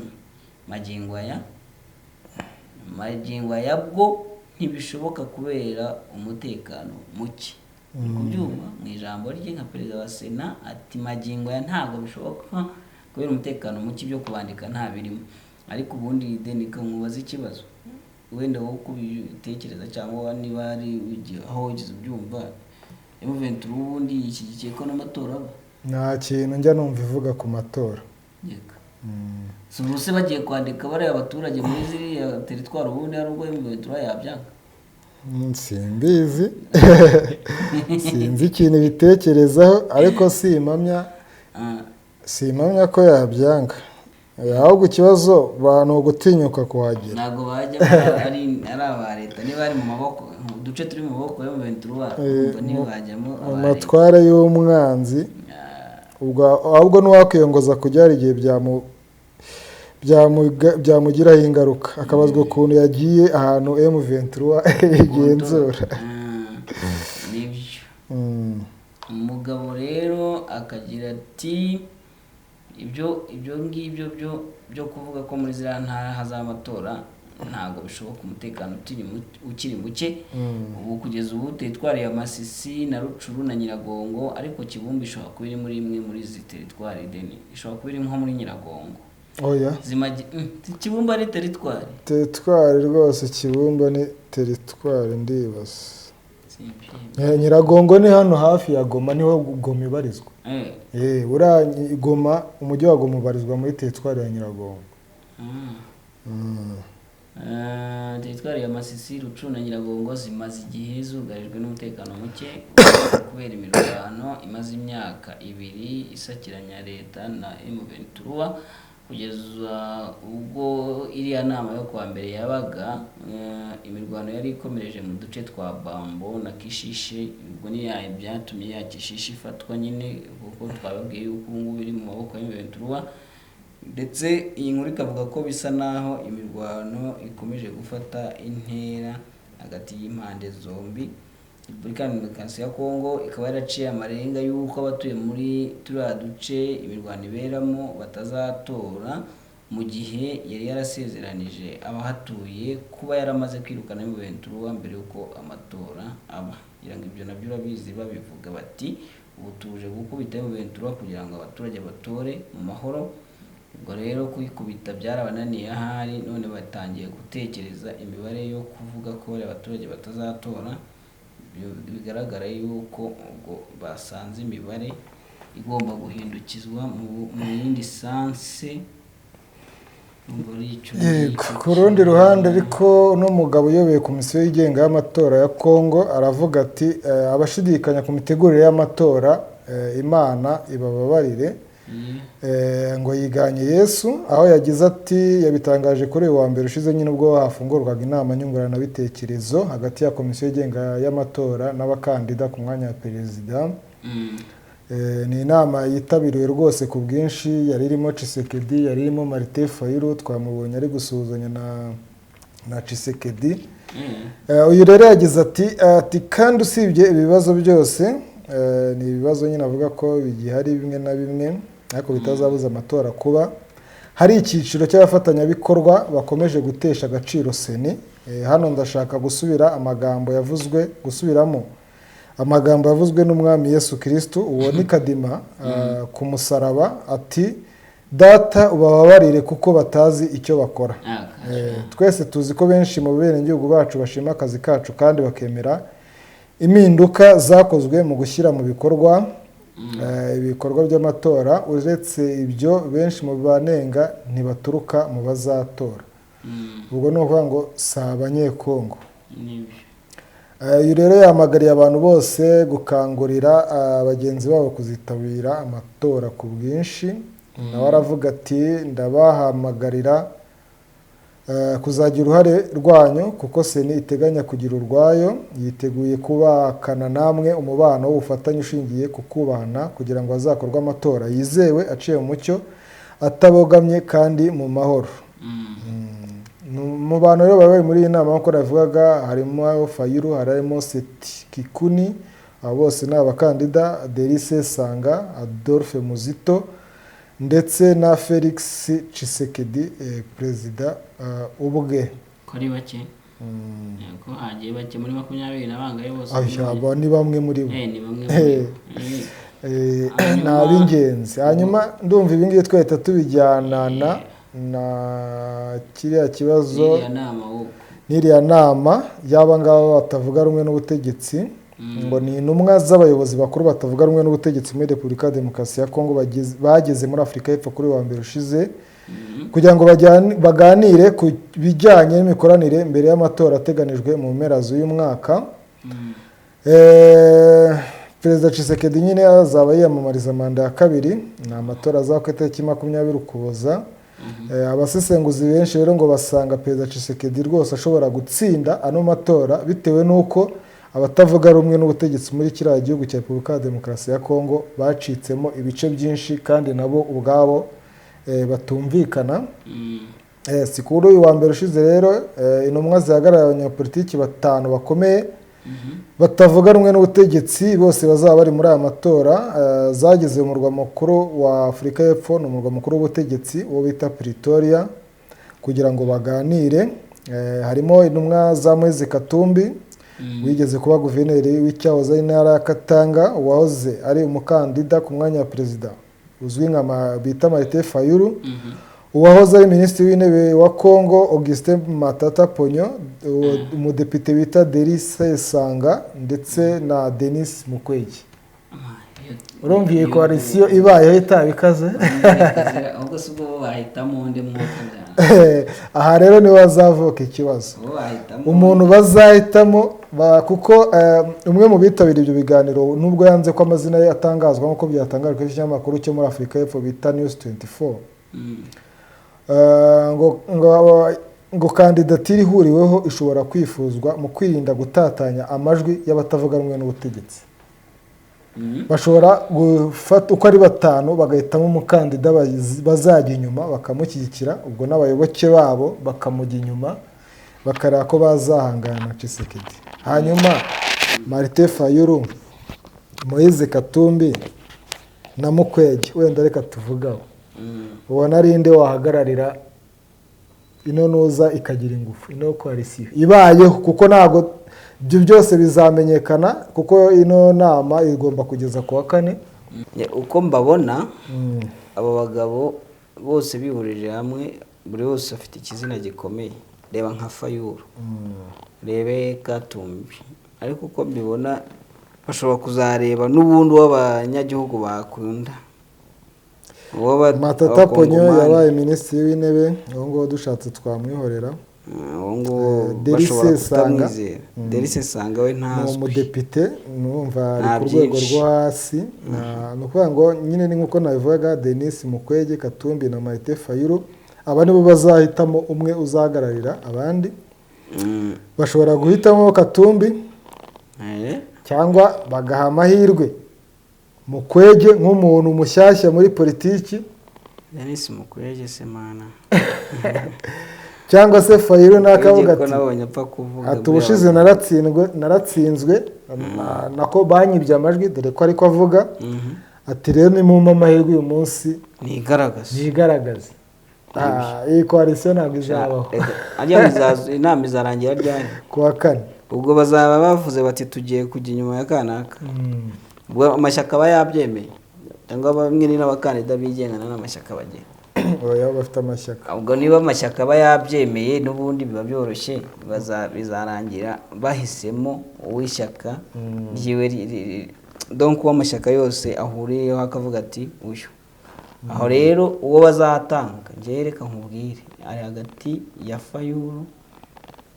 [SPEAKER 2] Magingo aya bwo ntibishoboka kubera umutekano muke. Kubyumva mu ijambo rye nka perezida wa Sena ati magingo aya ntabwo bishoboka kubera umutekano muke, byo kubandika nta birimo. Ariko ubundi Denika nkubaza ikibazo, wenda wo kubitekereza cyangwa niba ari aho ugize ubyumva, M23 ubundi iki gihe ko n'amatora aba
[SPEAKER 1] nta kintu njya numva ivuga ku matora.
[SPEAKER 2] si ubuse bagiye kwandika bariya abaturage muri ziriya teritwari ubundi hari ubwo M23 yabyanga.
[SPEAKER 1] Simbizi sinzi ikintu bitekerezaho ariko simpamya ko yabyanga, ahubwo ikibazo ni ugutinyuka kuhagera.
[SPEAKER 2] Ntabwo bajya ari aba leta, niba ari mu maboko uduce turi mu maboko ya M23 ntibajyamo
[SPEAKER 1] amatwara y'umwanzi, ahubwo n'uwakwiyongoza kujya hari igihe byamugiraho ingaruka, akabazwa ukuntu yagiye ahantu M23 igenzura.
[SPEAKER 2] Nibyo umugabo rero akagira ati ibyo ngibyo byo kuvuga ko muri ziriya ntara hazaba amatora ntabwo bishoboka, umutekano ukiri muke. Ubu kugeza ubu teritwari ya Masisi na Rucuru na Nyiragongo, ariko Kibumba ishobora kuba iri muri imwe muri izi teritwari deni, ishobora kuba iri nko muri Nyiragongo.
[SPEAKER 1] Oya,
[SPEAKER 2] Kibumba ni
[SPEAKER 1] teritwari rwose, Kibumba ni teritwari ndibaza. Nyiragongo ni hano hafi ya Goma, niho Goma ibarizwa. Uriya Goma, umujyi wa Goma ubarizwa muri teritwari ya Nyiragongo.
[SPEAKER 2] Teritwari ya Masisi, Rucuru na Nyiragongo zimaze igihe zugarijwe n'umutekano muke kubera imirwano imaze imyaka 2 isakiranya leta na M23, kugeza ubwo iriya nama yo kwa mbere yabaga. Imirwano yari ikomereje mu duce twa Bambo na Kishishe, ubwo ni byatumye ya Kishishe ifatwa nyine, kuko twababwiye yuko ubu ngubu iri mu maboko ya M23. Ndetse iyi nkuru ikavuga ko bisa naho imirwano ikomeje gufata intera hagati y'impande zombi. Repubulika ya Demokarasi ya Kongo ikaba yaraciye amarenga y'uko abatuye muri turiya duce imirwano iberamo batazatora, mu gihe yari yarasezeranije abahatuye kuba yaramaze kwirukana M23 mbere y'uko amatora aba. Kugira ngo ibyo nabyo urabizi, babivuga bati ubu tuje gukubita M23 kugira ngo abaturage batore mu mahoro. Ubwo rero kuyikubita byarabananiye ahari, none batangiye gutekereza imibare yo kuvuga ko abaturage batazatora. Bigaragara yuko ubwo basanze imibare igomba guhindukizwa mu yindi sanse.
[SPEAKER 1] Ku rundi ruhande ariko n'umugabo uyoboye komisiyo yigenga y'amatora ya Kongo aravuga ati abashidikanya ku mitegurire y'amatora Imana ibababarire, ngo yiganye Yesu, aho yagize ati yabitangaje kuri uyu wa mbere ushize nyine ubwo hafungurwaga inama nyunguranabitekerezo hagati ya komisiyo yigenga y'amatora n'abakandida ku mwanya wa perezida. Ni inama yitabiriwe rwose ku bwinshi, yari irimo Tshisekedi, yari irimo Martin Fayulu, twamubonye ari gusuhuzanya na Tshisekedi. Uyu rero yagize ati kandi usibye ibibazo byose, ni ibibazo nyine avuga ko bigihari bimwe na bimwe ariko bitazabuza amatora kuba, hari icyiciro cy'abafatanyabikorwa bakomeje gutesha agaciro Seni. Hano ndashaka gusubiramo amagambo yavuzwe n'umwami Yesu Kristo, uwo ni Kadima, ku musaraba, ati data ubababarire kuko batazi icyo bakora. Twese tuzi ko benshi mu benegihugu bacu bashima akazi kacu kandi bakemera impinduka zakozwe mu gushyira mu bikorwa ibikorwa by'amatora. Uretse ibyo, benshi mu banenga ntibaturuka mu bazatora. Ubwo ni ukuvuga ngo si abanyekongo. Uyu rero yahamagariye abantu bose gukangurira bagenzi babo kuzitabira amatora ku bwinshi. Nawe aravuga ati ndabahamagarira kuzagira uruhare rwanyu kuko Seni iteganya kugira urwayo, yiteguye kubakana namwe umubano w'ubufatanye ushingiye ku kubahana kugira ngo hazakorwe amatora yizewe, aciye mu mucyo, atabogamye kandi mu mahoro. Mu bantu rero bari muri iyi nama nk'uko navugaga harimo Fayulu, harimo Setikikuni, abo bose ni abakandida, Delice Sanga, Adolphe Muzito ndetse na Felix Tshisekedi, perezida ubwe.
[SPEAKER 2] Ko ari bake? Ko hagiye bake muri 20 nabangaye bose.
[SPEAKER 1] Aba ni bamwe muri bo.
[SPEAKER 2] Ni bamwe muri bo.
[SPEAKER 1] Na b'ingenzi. Hanyuma ndumva ibi ngibi twahita tubijyana na kiriya kibazo n'iriya nama y'aba ngaba batavuga rumwe n'ubutegetsi, ngo ni intumwa z'abayobozi bakuru batavuga rumwe n'ubutegetsi muri Repubulika ya Demokarasi ya Kongo bageze muri Afurika y'Epfo kuri wa mbere ushize, kugira ngo baganire ku bijyanye n'imikoranire mbere y'amatora ateganijwe mu mpera z'uyu mwaka. Perezida Tshisekedi nyine azaba yiyamamariza manda ya kabiri, ni amatora azaba ku itariki 20 Ukuboza. Abasesenguzi benshi rero ngo basanga Perezida Tshisekedi rwose ashobora gutsinda ano matora bitewe n'uko abatavuga rumwe n'ubutegetsi muri kiriya gihugu cya Repubulika ya Demokarasi ya Kongo bacitsemo ibice byinshi kandi nabo ubwabo batumvikana. Si kuri uyu wa mbere ushize rero intumwa zihagarariye abanyapolitiki 5 bakomeye batavuga rumwe n'ubutegetsi bose bazaba bari muri aya matora zageze mu murwa mukuru wa Afurika y'Epfo, no murwa mukuru w'ubutegetsi wo bita Pretoria, kugira ngo baganire. Harimo intumwa za Moise Katumbi wigeze kuba guverineri w'icyahoze ari intara ya Katanga, uwahoze ari umukandida ku mwanya wa perezida uzwi nka bita Martin Fayulu, uwahoze ari minisitiri w'intebe wa Kongo Augustin Matata Ponyo, umudepite bita Derise Sanga ndetse na Denis Mukwege. Urumviye koalisiyo ibayeho itabikaze.
[SPEAKER 2] Ubwo se ubwo bahitamo undi mwuka.
[SPEAKER 1] Aha rero niwe bazavuka ikibazo, umuntu bazahitamo kuko umwe mu bitabiriye ibyo biganiro nubwo yanze ko amazina ye atangazwa nk'uko byatangajwe n'ikinyamakuru cyo muri Afurika y'Epfo bita News 24, ngo kandidatire ihuriweho ishobora kwifuzwa mu kwirinda gutatanya amajwi y'abatavuga rumwe n'ubutegetsi. Bashobora gufata uko ari 5 bagahitamo umukandida bazajya inyuma bakamushyigikira, ubwo n'abayoboke babo bakamujya inyuma bakareba ko bazahangana na Tshisekedi. Hanyuma Martin Fayulu, Moise Katumbi na Mukwege wenda reka tuvugaho, ubona ari inde wahagararira ino nuza ikagira ingufu, ino koalisiyo ibayeho, kuko ntago ibyo byose bizamenyekana kuko ino nama igomba kugeza ku wa 4.
[SPEAKER 2] Uko mbabona abo bagabo bose bihurije hamwe, buri wese afite ikizina gikomeye. Reba nka Fayulu, rebe Katumbi, ariko uko mbibona bashobora kuzareba n'ubundi w'abanyagihugu bakunda.
[SPEAKER 1] Matata Ponyo yabaye minisitiri w'intebe, ngo dushatse twamwihorera.
[SPEAKER 2] Derise Sanga we ntazwi,
[SPEAKER 1] umudepite numva ari ku rwego rwo hasi. Nukuvuga ngo nyine ni nkuko nabivugaga, Denis Mukwege, Katumbi na Martin Fayulu, aba nibo bazahitamo umwe uzahagararira abandi. Bashobora guhitamo Katumbi cyangwa bagaha amahirwe Mukwege nk'umuntu mushyashya muri politiki.
[SPEAKER 2] Denis Mukwege se mana.
[SPEAKER 1] Cyangwa se Fayulu nakavuga
[SPEAKER 2] ati
[SPEAKER 1] ubushize naratsinzwe nako banyibye amajwi, dore ko ariko avuga ati rero ni mu amahirwe uyu munsi nigaragaze. Iyi koalisiyo ntabwo izabaho.
[SPEAKER 2] Inama izarangira ryari?
[SPEAKER 1] Ku wa 4.
[SPEAKER 2] Ubwo bazaba bavuze bati tugiye kujya inyuma ya kanaka. Ubwo amashyaka aba yabyemeye cyangwa bamwe n'abakandida bigengana n'amashyaka bagiye.
[SPEAKER 1] Oya, bafite amashyaka.
[SPEAKER 2] Ubwo niba amashyaka aba yabyemeye n'ubundi biba byoroshye, bizarangira bahisemo uw'ishyaka ryiwe, donc w'amashyaka yose ahuriyeho akavuga ati uyu. Aho rero uwo bazatanga njye reka nkubwire ari hagati ya Fayulu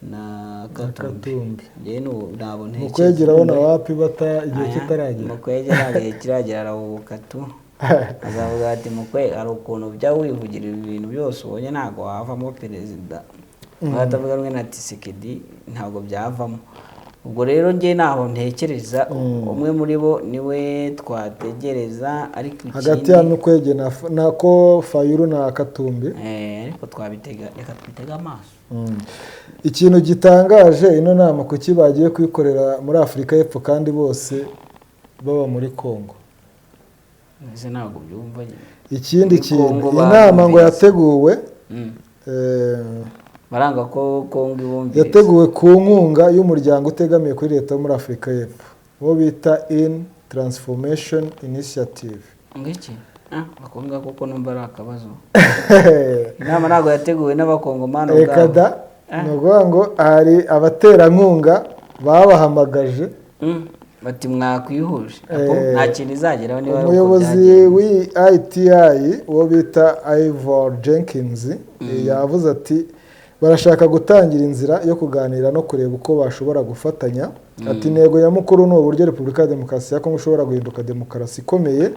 [SPEAKER 2] na Katumbi. Njye nabo ntekereza
[SPEAKER 1] Mukwege urabona wapi bata igihe kitaragera.
[SPEAKER 2] Mukwege ntagihe kiragera arabuka tu. Azavuga ati Mukwege ari ukuntu bya wivugira ibintu byose ubonye ntago wavamo perezida. Batavuga rumwe na Tshisekedi ntago byavamo. Ubwo rero njye naho ntekereza umwe muri bo niwe twategereza, ariko ikindi
[SPEAKER 1] hagati ya Mukwege nako Fayulu na Katumbi.
[SPEAKER 2] Ariko reka twitega amaso.
[SPEAKER 1] Ikintu gitangaje ino nama kuki bagiye kwikorera muri Afurika y'Epfo kandi bose baba muri Kongo.
[SPEAKER 2] Ese ntabwo byumva.
[SPEAKER 1] Ikindi kintu inama ngo yateguwe
[SPEAKER 2] baranga ko Kongo ibumvira,
[SPEAKER 1] yateguwe ku nkunga y'umuryango utegamiye kuri leta muri Afurika y'Epfo wo bita In Transformation Initiative.
[SPEAKER 2] Ngiki bakonga kuko numva ari akabazo. Inama ntabwo yateguwe n'abakongomani ubwabo.
[SPEAKER 1] Reka da, nuvuga ngo hari abaterankunga babahamagaje
[SPEAKER 2] bati mwakwihuje nta kintu izageraho niba ari uko
[SPEAKER 1] umuyobozi w'ITI uwo bita Ivor Jenkins yavuze ati barashaka gutangira inzira yo kuganira no kureba uko bashobora gufatanya. Ati intego nyamukuru ni uburyo Repubulika ya Demokarasi ya Kongo ishobora guhinduka demokarasi ikomeye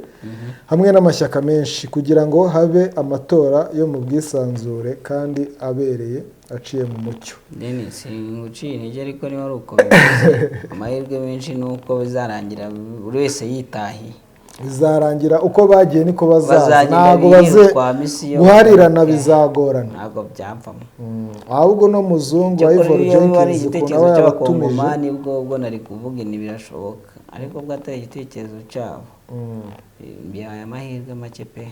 [SPEAKER 1] hamwe n'amashyaka menshi kugira ngo habe amatora yo mu bwisanzure kandi abereye aciye mu mucyo.
[SPEAKER 2] Denis nguciye intege ariko niba ari uko bimeze amahirwe menshi ni uko bizarangira buri wese yitahiye.
[SPEAKER 1] Bizarangira uko bagiye niko bazaza, ntabwo baze guharirana, bizagorana,
[SPEAKER 2] ntabwo byapfamo.
[SPEAKER 1] Ahubwo no muzungu Ivor Jenkins
[SPEAKER 2] igitekerezo cy'abakongomani ubwo nari kuvuga ni birashoboka, ariko bwo atari igitekerezo cyabo bihaye amahirwe make pe.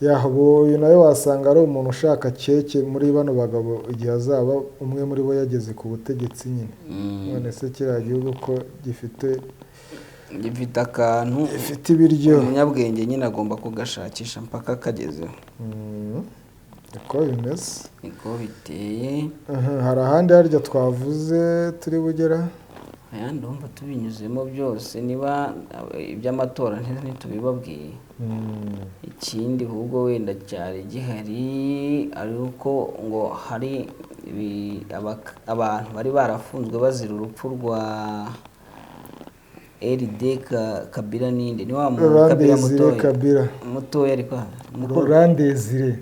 [SPEAKER 1] uyu nawe wasanga ari umuntu ushaka keke muri bano bagabo igihe azaba umwe muri bo yageze ku butegetsi nyine. None se kiriya gihugu ko gifite
[SPEAKER 2] akantu,
[SPEAKER 1] gifite ibiryo,
[SPEAKER 2] umunyabwenge nyine agomba kugashakisha mpaka kagezeho.
[SPEAKER 1] uko bimeze
[SPEAKER 2] niko biteye.
[SPEAKER 1] Hari ahandi harya twavuze turi bugera
[SPEAKER 2] ayandi ndumva tubinyuzemo byose, niba iby'amatora ntitubibabwiye. Ikindi ahubwo wenda cyari gihari ari uko ngo hari abantu bari barafunzwe bazira urupfu rwa RD Kabila ninde ni wa mu Kabila mutoya ariko
[SPEAKER 1] Laurent Désiré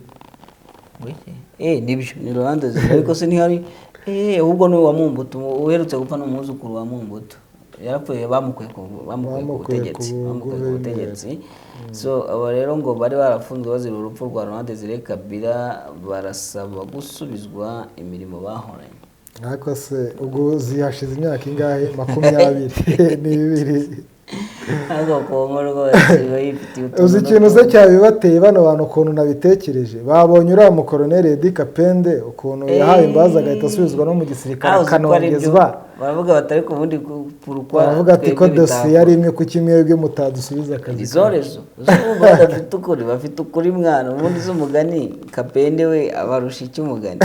[SPEAKER 2] nibyo ni Laurent Désiré ariko se ntihari ahubwo ni wa Mumbuto uherutse gupfa n'umwuzukuru wa Mumbuto yarapfuye bamukuye ku butegetsi. So aba rero ngo bari barafunzwe bazira urupfu rwa Laurent Désiré Kabila barasaba gusubizwa imirimo bahoranye.
[SPEAKER 1] ariko se ubwo zihashize imyaka ingahe? 22
[SPEAKER 2] ariko Kongo rwose bayifitiye
[SPEAKER 1] uzi ikintu se cyabibateye bano bantu ukuntu nabitekereje. Babonye uriya mukoloneli Edi Kapende ukuntu yahaye imbaza agahita asubizwa no mu gisirikare akanongezwa,
[SPEAKER 2] baravuga batari ku bundi kurukwa,
[SPEAKER 1] baravuga ati ko dosiye ari imwe ku kimwebwe mutadusubiza akazi
[SPEAKER 2] izorezo uzuba badafite ukuri, bafite ukuri mwana ubundi z'umugani Kapende we abarusha iki umugani.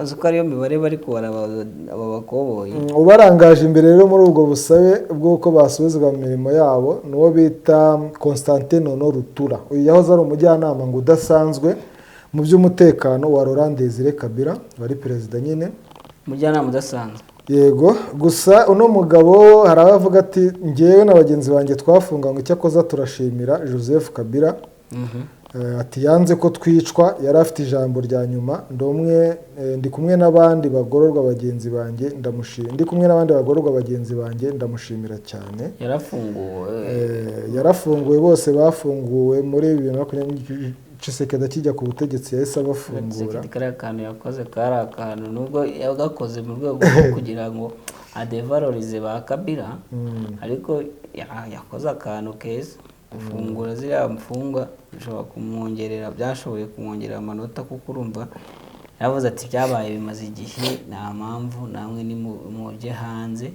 [SPEAKER 2] Uzi ko ariyo mibare bari kubara aba bakoboyi.
[SPEAKER 1] Ubarangaje imbere rero muri ubwo busabe bw'uko basubizwa mu mirimo yabo n'uwo bita Constantin Nono Rutura. Uyu yahoze ari umujyanama ngo udasanzwe mu by'umutekano wa Laurent Désiré Kabila wari perezida nyine.
[SPEAKER 2] Umujyanama udasanzwe
[SPEAKER 1] yego, gusa uno mugabo hari abavuga ati ngewe na bagenzi banjye twafunganywe icyakoza turashimira Joseph Kabila. Ati yanze ko twicwa, yari afite ijambo rya nyuma. Ndi kumwe n'abandi bagororwa bagenzi banjye ndamushimira cyane. Yarafunguwe bose bafunguwe muri 2020 Tshisekedi kijya ku butegetsi yahise abafungura.
[SPEAKER 2] Kariya kantu yakoze kari akantu nubwo yagakoze mu rwego rwo kugira ngo adevalorize ba Kabila, ariko yakoze akantu keza. Gufungura ziriya mfungwa byashoboye kumwongerera amanota, kuko urumva yavuze ati byabaye bimaze igihe, nta mpamvu namwe nimujye hanze.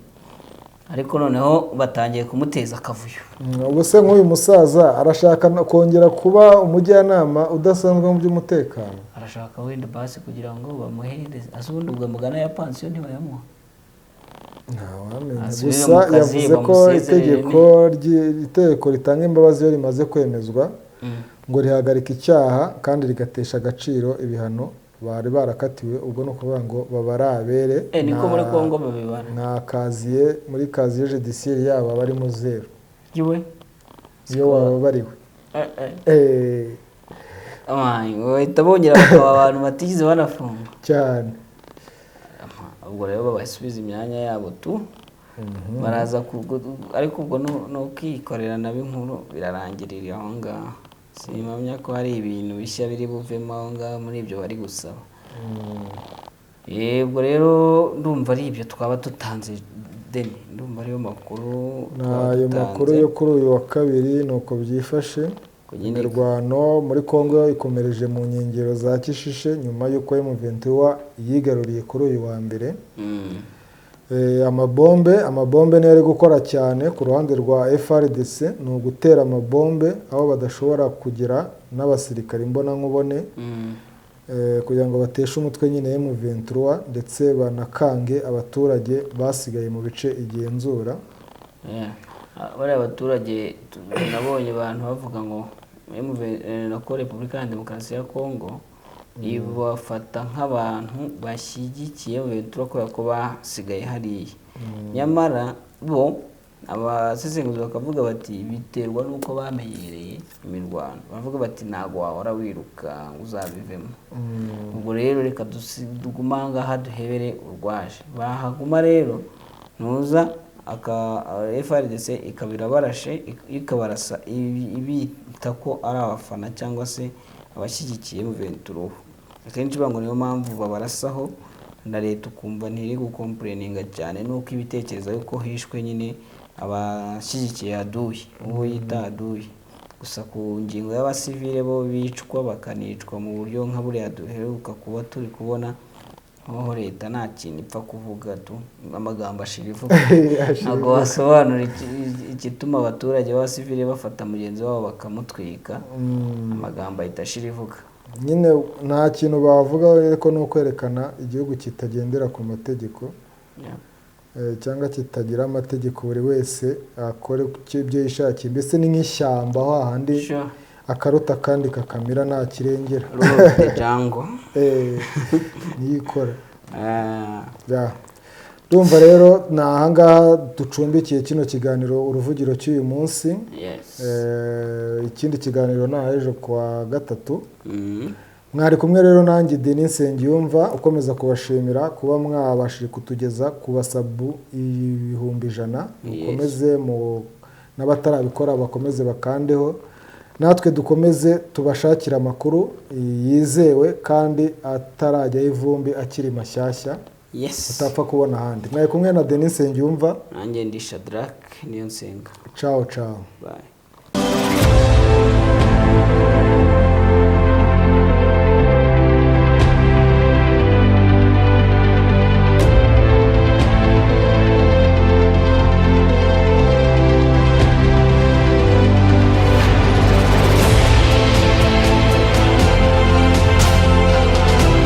[SPEAKER 2] Ariko noneho batangiye kumuteza akavuyo.
[SPEAKER 1] Ubwo se nk'uyu musaza arashaka kongera kuba umujyanama udasanzwe mu by'umutekano,
[SPEAKER 2] arashaka wenda basi kugira ngo bamuhereze asubundi ubwo mugana ya pansiyo ntibayamuha.
[SPEAKER 1] Gusa yavuze ko itegeko ritanga imbabazi iyo rimaze kwemezwa ngo rihagarika icyaha kandi rigatesha agaciro ibihano bari barakatiwe. Ubwo no kuvuga ngo babarabere
[SPEAKER 2] niko muri Kongo babibara
[SPEAKER 1] nka kaziye muri kaziye judiciaire yabo bari mu zero iyo waba bariwe
[SPEAKER 2] bahita bongera bakaba abantu batigize banafunga
[SPEAKER 1] cyane.
[SPEAKER 2] ubwo rero babasubiza imyanya yabo tu baraza ariko ubwo no kwikorera nabo inkuru birarangirira aho ngaho. Simpamya ko hari ibintu bishya biri buvemo aho ngaho muri ibyo bari gusaba. Ubwo rero ndumva ari ibyo twaba tutanze Deni, ndumva ariyo makuru.
[SPEAKER 1] Ayo makuru yo kuri uyu wa kabiri nuko byifashe. Imirwano muri Kongo ikomereje mu nkengero za Kishishe nyuma y'uko M23 yigaruriye kuri uyu wa mbere. Amabombe niyo ari gukora cyane ku ruhande rwa FRDC, ni ugutera amabombe aho badashobora kugera n'abasirikare mbona nkubone. kugira ngo bateshe umutwe nyine M23 ndetse banakange abaturage basigaye mu bice igenzura.
[SPEAKER 2] Bariya abaturage nabonye abantu bavuga ngo nako Repubulika ya Demokarasi ya Kongo ibafata nk'abantu bashyigikiye M23 kubera ko basigaye hariya, nyamara bo abasesenguzi bakavuga bati biterwa n'uko bamenyereye imirwano, bavuga bati ntabwo wahora wiruka ngo uzabivemo. Ubwo rero reka duguma aha ngaha duhebere urwaje, bahaguma rero ntuza FARDC ikabira barashe ikabarasa ibita ko ari abafana cyangwa se abashyigikiye M23. Akenshi bango niyo mpamvu babarasaho na leta ukumva ntiri gukomplaininga cyane nuko ibitekerezo yuko hishwe nyine abashyigikiye aduyi, uwo yita aduyi. Gusa ku ngingo y'abasivile bo bicwa bakanicwa mu buryo nka buriya duheruka kuba turi kubona, aho leta nta kintu ipfa kuvuga tu amagambo ashirivuga, ntabwo wasobanura igituma abaturage b'abasivile bafata mugenzi wabo bakamutwika, amagambo ahita ashirivuga.
[SPEAKER 1] Nyine nta kintu bavuga ariko no kwerekana igihugu kitagendera ku mategeko cyangwa kitagira amategeko, buri wese akore ibyo yishakiye, mbese ni nk'ishyamba aho handi akaruta kandi kakamira nta kirengera
[SPEAKER 2] jango
[SPEAKER 1] niyikora. Ndumva rero ni ahangaha ducumbikiye kino kiganiro uruvugiro cy'uyu munsi. Ikindi kiganiro ni ejo kuwa gatatu. Mwari kumwe rero nanjye Denis Nsengiyumva ukomeza kubashimira kuba mwabashije kutugeza ku basabu 100,000. Mukomeze n'abatarabikora bakomeze bakandeho, natwe dukomeze tubashakira amakuru yizewe kandi atarajyaho ivumbi akiri mashyashya utapfa kubona ahandi. Mwari kumwe na Denis Nsengiyumva,
[SPEAKER 2] nanjye ndi Shadrack Niyonsenga.
[SPEAKER 1] Ciao ciao.
[SPEAKER 2] Bye.